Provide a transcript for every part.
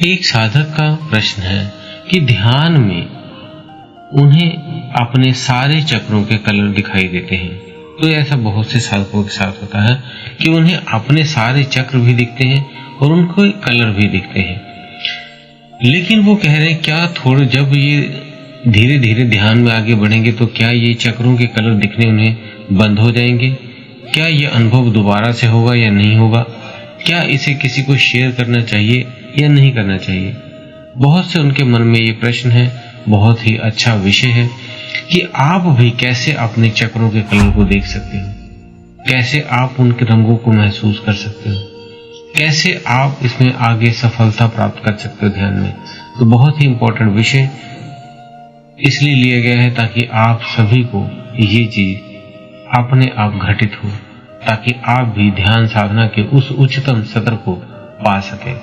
एक साधक का प्रश्न है कि ध्यान में उन्हें अपने सारे चक्रों के कलर दिखाई देते हैं। तो ऐसा बहुत से साधकों के साथ होता है कि उन्हें अपने सारे चक्र भी दिखते हैं और उनको कलर भी दिखते हैं। लेकिन वो कह रहे हैं क्या थोड़े जब ये धीरे धीरे ध्यान में आगे बढ़ेंगे तो क्या ये चक्रों के कलर दिखने उन्हें बंद हो जाएंगे? क्या ये अनुभव दोबारा से होगा या नहीं होगा? क्या इसे किसी को शेयर करना चाहिए या नहीं करना चाहिए? बहुत से उनके मन में ये प्रश्न है। बहुत ही अच्छा विषय है कि आप भी कैसे अपने चक्रों के कलर को देख सकते हो, कैसे आप उनके रंगों को महसूस कर सकते हो, कैसे आप इसमें आगे सफलता प्राप्त कर सकते हो ध्यान में। तो बहुत ही इंपॉर्टेंट विषय इसलिए लिया गया है ताकि आप सभी को ये चीज अपने आप घटित हो, ताकि आप भी ध्यान साधना के उस उच्चतम स्तर को पा सके।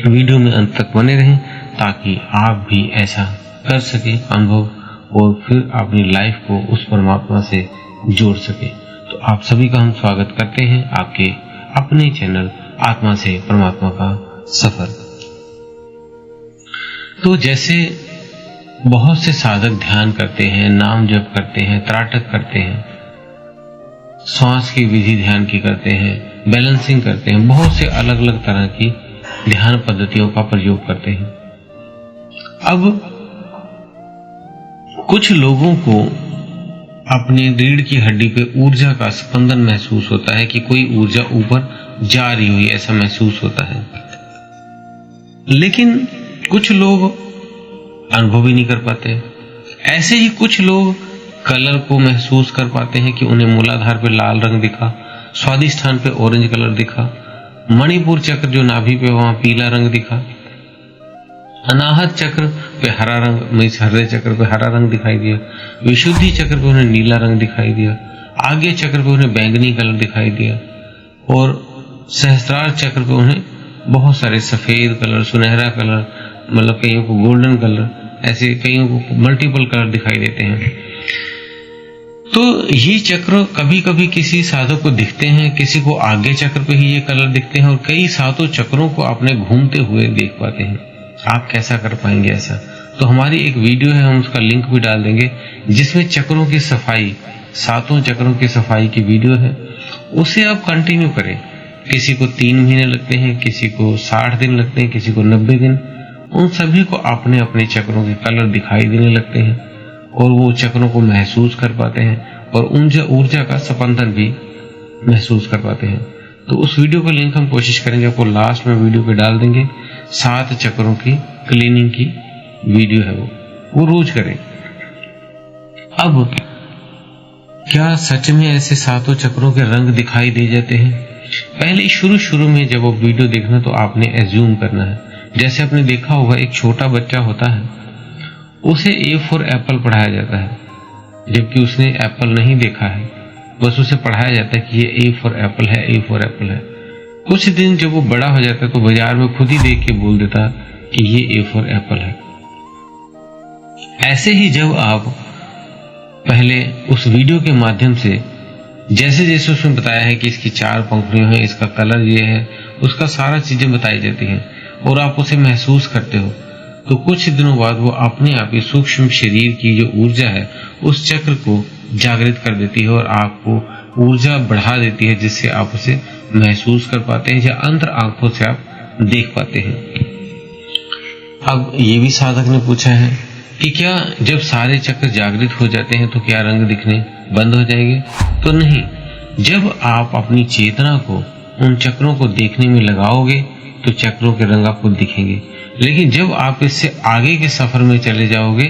वीडियो में अंत तक बने रहें ताकि आप भी ऐसा कर सके अनुभव और फिर अपनी लाइफ को उस परमात्मा से जोड़ सके। तो आप सभी का हम स्वागत करते हैं आपके अपने चैनल आत्मा से परमात्मा का सफर। तो जैसे बहुत से साधक ध्यान करते हैं, नाम जप करते हैं, त्राटक करते हैं, श्वास की विधि ध्यान की करते हैं, बैलेंसिंग करते हैं, बहुत से अलग अलग तरह की ध्यान पद्धतियों का प्रयोग करते हैं। अब कुछ लोगों को अपनी रीढ़ की हड्डी पे ऊर्जा का स्पंदन महसूस होता है कि कोई ऊर्जा ऊपर जा रही हुई ऐसा महसूस होता है, लेकिन कुछ लोग अनुभव ही नहीं कर पाते। ऐसे ही कुछ लोग कलर को महसूस कर पाते हैं कि उन्हें मूलाधार पे लाल रंग दिखा, स्वादिष्ठान पे ऑरेंज कलर दिखा, मणिपुर चक्र जो नाभि पे वहां पीला रंग दिखा, अनाहत चक्र पे हरा रंग, हृदय चक्र पे हरा रंग दिखाई दिया, विशुद्धि चक्र पे उन्हें नीला रंग दिखाई दिया, आगे चक्र पे उन्हें बैंगनी कलर दिखाई दिया और सहस्त्रार चक्र पे उन्हें बहुत सारे सफेद कलर, सुनहरा कलर, मतलब कईयों को गोल्डन कलर, ऐसे कईयों को मल्टीपल कलर दिखाई देते हैं। तो ये चक्र कभी कभी किसी साधक को दिखते हैं, किसी को आगे चक्र पे ही ये कलर दिखते हैं और कई सातों चक्रों को आपने घूमते हुए देख पाते हैं। आप कैसा कर पाएंगे ऐसा? तो हमारी एक वीडियो है, हम उसका लिंक भी डाल देंगे, जिसमें चक्रों की सफाई, सातों चक्रों की सफाई की वीडियो है। उसे आप कंटिन्यू करें। किसी को 3 महीने लगते हैं, किसी को 60 दिन लगते हैं, किसी को 90 दिन। उन सभी को अपने अपने चक्रों के कलर दिखाई देने लगते हैं और वो चक्रों को महसूस कर पाते हैं और ऊर्जा का स्पंदन भी महसूस कर पाते हैं। तो उस वीडियो का लिंक हम कोशिश करेंगे आपको लास्ट में वीडियो पे डाल देंगे। 7 चक्रों की क्लीनिंग की वीडियो है, वो रोज करें। अब क्या सच में ऐसे सातों चक्रों के रंग दिखाई दे जाते हैं? पहले शुरू में जब वो वीडियो देखना तो आपने एज्यूम करना है। जैसे आपने देखा होगा एक छोटा बच्चा होता है, उसे A फॉर एप्पल पढ़ाया जाता है, जबकि उसने एप्पल नहीं देखा है, बस उसे पढ़ाया जाता है कि ये A फॉर एप्पल है, A फॉर एप्पल है। कुछ दिन जब वो बड़ा हो जाता है तो बाजार में खुद ही देख के बोल देता कि ये A फॉर एप्पल है। ऐसे ही जब आप पहले उस वीडियो के माध्यम से जैसे जैसे उसमें बताया है कि इसकी 4 पंखुड़ियां हैं, इसका कलर ये है, उसका सारा चीजें बताई जाती हैं और आप उसे महसूस करते हो, तो कुछ दिनों बाद वो अपने आप ही सूक्ष्म शरीर की जो ऊर्जा है उस चक्र को जागृत कर देती है और आपको ऊर्जा बढ़ा देती है, जिससे आप उसे महसूस कर पाते हैं या अंतर आंखों से आप देख पाते हैं। अब ये भी साधक ने पूछा है कि क्या जब सारे चक्र जागृत हो जाते हैं तो क्या रंग दिखने बंद हो जाएंगे? तो नहीं, जब आप अपनी चेतना को उन चक्रों को देखने में लगाओगे तो चक्रों के रंग आपको दिखेंगे, लेकिन जब आप इससे आगे के सफर में चले जाओगे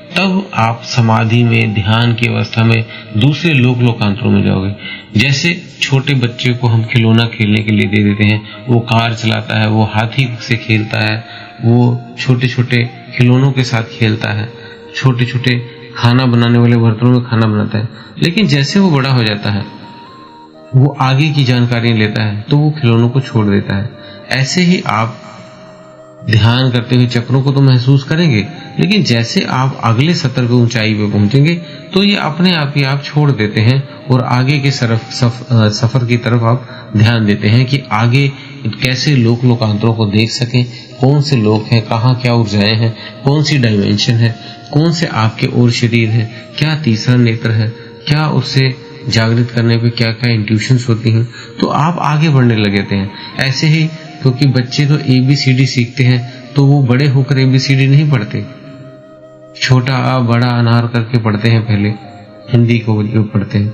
तब आप समाधि में, ध्यान की अवस्था में दूसरे लोकांतरों में जाओगे। जैसे छोटे बच्चे को हम खिलौना खेलने के लिए दे देते हैं, वो कार चलाता है, वो हाथी से खेलता है, वो छोटे छोटे खिलौनों के साथ खेलता है, छोटे छोटे खाना बनाने वाले बर्तनों में खाना बनाता है, लेकिन जैसे वो बड़ा हो जाता है, वो आगे की जानकारी लेता है तो वो खिलौनों को छोड़ देता है। ऐसे ही आप ध्यान करते हुए चक्रों को तो महसूस करेंगे, लेकिन जैसे आप अगले स्तर पे ऊंचाई पे पहुंचेंगे तो ये अपने आप ही आप छोड़ देते हैं और आगे के सफर की तरफ आप ध्यान देते हैं कि आगे कैसे लोक लोकांतरों को देख सकें, कौन से लोक हैं, कहाँ क्या ऊर्जाएं हैं, कौन सी डायमेंशन है, कौन से आपके और शरीर है, क्या तीसरा नेत्र है, क्या उससे जागृत करने पे क्या क्या इंट्यूशंस होती हैं, तो आप आगे बढ़ने लगते हैं। ऐसे ही क्योंकि बच्चे तो ABCD सीखते हैं तो वो बड़े होकर ABCD नहीं पढ़ते, छोटा आ बड़ा अनार करके पढ़ते हैं, पहले हिंदी को जो पढ़ते हैं,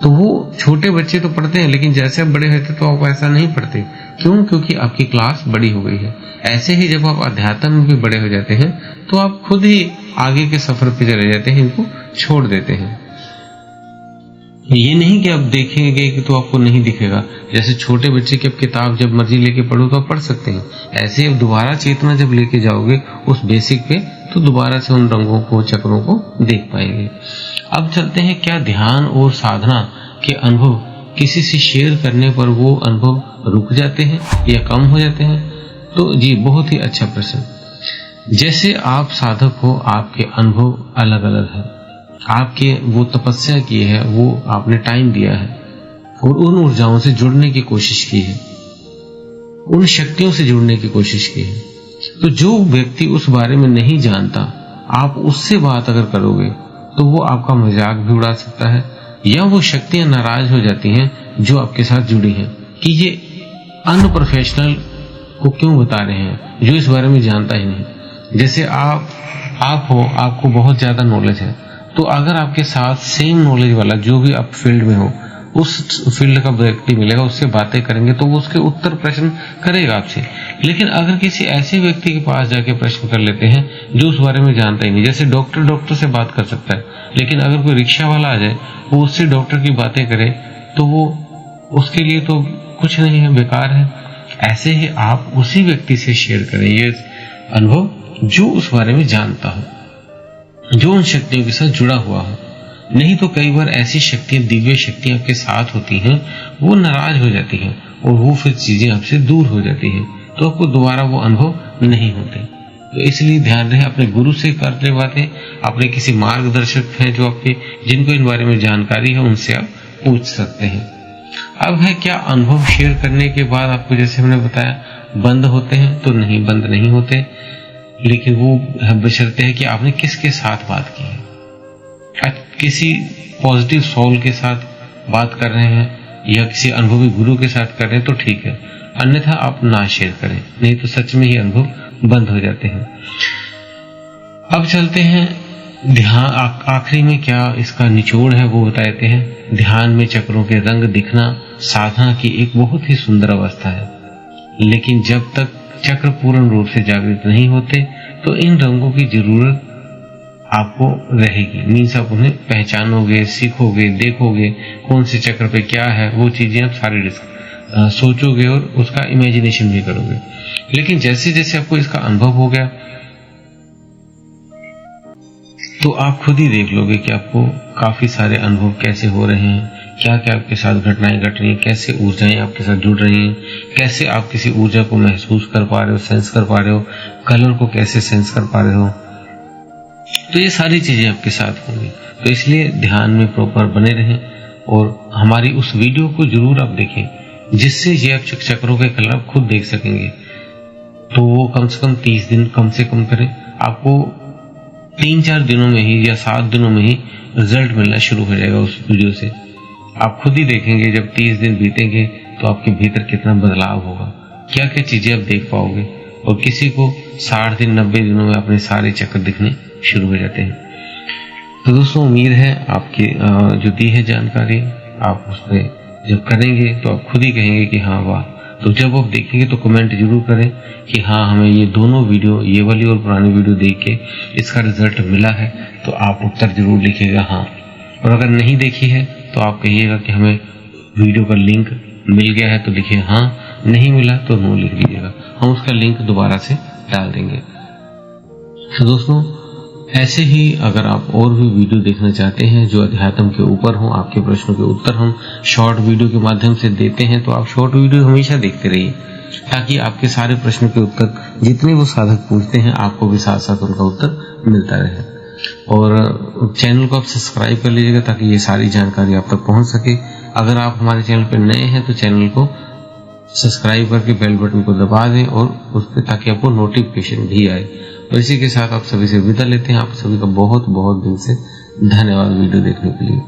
तो वो छोटे बच्चे तो पढ़ते हैं, लेकिन जैसे आप बड़े होते तो आप ऐसा नहीं पढ़ते। क्यों? क्योंकि आपकी क्लास बड़ी हो गई है। ऐसे ही जब आप अध्यात्म में भी बड़े हो जाते हैं तो आप खुद ही आगे के सफर पे चले जाते हैं, इनको छोड़ देते हैं। ये नहीं कि आप देखेंगे कि तो आपको नहीं दिखेगा। जैसे छोटे बच्चे की आप किताब जब मर्जी लेके पढ़ो तो आप पढ़ सकते हैं, ऐसे आप दोबारा चेतना जब लेके जाओगे उस बेसिक पे तो दोबारा से उन रंगों को, चक्रों को देख पाएंगे। अब चलते हैं, क्या ध्यान और साधना के अनुभव किसी से शेयर करने पर वो अनुभव रुक जाते हैं या कम हो जाते हैं? तो जी, बहुत ही अच्छा प्रश्न। जैसे आप साधक हो, आपके अनुभव अलग अलग है, आपके वो तपस्या की है, वो आपने टाइम दिया है और उन ऊर्जाओं से जुड़ने की कोशिश की है, उन शक्तियों से जुड़ने की कोशिश की है। तो जो व्यक्ति उस बारे में नहीं जानता, आप उससे बात अगर करोगे तो वो आपका मजाक भी उड़ा सकता है, या वो शक्तियां नाराज हो जाती हैं जो आपके साथ जुड़ी हैं कि ये अनप्रोफेशनल को क्यों बता रहे हैं, जो इस बारे में जानता ही नहीं। जैसे आप हो, आपको बहुत ज्यादा नॉलेज है, तो अगर आपके साथ सेम नॉलेज वाला जो भी आप फील्ड में हो, उस फील्ड का व्यक्ति मिलेगा, उससे बातें करेंगे तो वो उसके उत्तर प्रश्न करेगा आपसे। लेकिन अगर किसी ऐसे व्यक्ति के पास जाके प्रश्न कर लेते हैं जो उस बारे में जानता ही नहीं, जैसे डॉक्टर से बात कर सकता है, लेकिन अगर कोई रिक्शा वाला आ जाए वो उससे डॉक्टर की बातें करे तो वो उसके लिए तो कुछ नहीं है, बेकार है। ऐसे ही आप उसी व्यक्ति से शेयर करें ये अनुभव जो उस बारे में जानता हो, जो उन शक्तियों के साथ जुड़ा हुआ हो। नहीं तो कई बार ऐसी शक्तियां, दिव्य शक्तियां आपके साथ होती हैं, वो नाराज हो जाती हैं और वो फिर चीजें आपसे दूर हो जाती हैं, तो आपको दोबारा वो अनुभव नहीं होते। तो इसलिए ध्यान रहे, अपने गुरु से करते बातें, अपने किसी मार्गदर्शक हैं जो आपके, जिनको इन बारे में जानकारी है, उनसे आप पूछ सकते हैं। अब है, क्या अनुभव शेयर करने के बाद आपको, जैसे हमने बताया, बंद होते हैं? तो नहीं, बंद नहीं होते, लेकिन वो बशर्ते है कि आपने किसके साथ बात की है। किसी पॉजिटिव सोल के साथ बात कर रहे हैं या किसी अनुभवी गुरु के साथ कर रहे हैं तो ठीक है, अन्यथा आप ना शेयर करें, नहीं तो सच में ही अनुभव बंद हो जाते हैं। अब चलते हैं ध्यान, आखिरी में क्या इसका निचोड़ है वो बताते हैं। ध्यान में चक्रों के रंग दिखना साधना की एक बहुत ही सुंदर अवस्था है, लेकिन जब तक चक्र पूर्ण रूप से जागृत नहीं होते तो इन रंगों की जरूरत आपको रहेगी। मीन्स आप उन्हें पहचानोगे, सीखोगे, देखोगे, कौन से चक्र पे क्या है, वो चीजें आप सारी सोचोगे और उसका इमेजिनेशन भी करोगे। लेकिन जैसे जैसे आपको इसका अनुभव हो गया तो आप खुद ही देख लोगे कि आपको काफी सारे अनुभव कैसे हो रहे हैं, क्या क्या आपके साथ घटनाएं घट रही हैं, कैसे ऊर्जाएं आपके साथ जुड़ रही हैं, कैसे आप किसी ऊर्जा को महसूस कर पा रहे हो, सेंस कर पा रहे हो, कलर को कैसे सेंस कर पा रहे हो। तो ये सारी चीजें आपके साथ होंगी। तो इसलिए ध्यान में प्रॉपर बने रहें और हमारी उस वीडियो को जरूर आप देखें, जिससे ये आप चक्रों के कलर आप खुद देख सकेंगे। तो वो कम से कम 30 दिन कम से कम करें, आपको 3-4 दिनों में ही या 7 दिनों में ही रिजल्ट मिलना शुरू हो जाएगा उस वीडियो से। आप खुद ही देखेंगे जब 30 दिन बीतेंगे तो आपके भीतर कितना बदलाव होगा, क्या क्या चीजें आप देख पाओगे। और किसी को 60 दिन 90 दिनों में अपने सारे चक्र दिखने शुरू हो जाते हैं। तो दोस्तों, उम्मीद है आपकी जो दी है जानकारी आप उसमें जब करेंगे तो आप खुद ही कहेंगे कि हाँ वाह। तो जब आप देखेंगे तो कमेंट जरूर करें कि हाँ, हमें ये दोनों वीडियो, ये वाली और पुरानी वीडियो देख के इसका रिजल्ट मिला है। तो आप उत्तर जरूर लिखिएगा हाँ, और अगर नहीं देखी है तो आप कहिएगा कि हमें वीडियो का लिंक मिल गया है तो लिखिए हाँ, नहीं मिला तो नो लिख दीजिएगा, हम उसका लिंक दोबारा से डाल देंगे। तो दोस्तों, ऐसे ही अगर आप और भी वीडियो देखना चाहते हैं जो अध्यात्म के ऊपर हो, आपके प्रश्नों के उत्तर हम शॉर्ट वीडियो के माध्यम से देते हैं, तो आप शॉर्ट वीडियो हमेशा देखते रहिए, ताकि आपके सारे प्रश्नों के उत्तर जितने वो साधक पूछते हैं आपको भी साथ साथ उनका उत्तर मिलता रहे। और चैनल को आप सब्सक्राइब कर लीजिएगा ताकि ये सारी जानकारी आप तक पहुंच सके। अगर आप हमारे चैनल पर नए हैं तो चैनल को सब्सक्राइब करके बेल बटन को दबा दें और उस पर, ताकि आपको नोटिफिकेशन भी आए। और इसी के साथ आप सभी से विदा लेते हैं। आप सभी का बहुत बहुत दिल से धन्यवाद वीडियो देखने के लिए।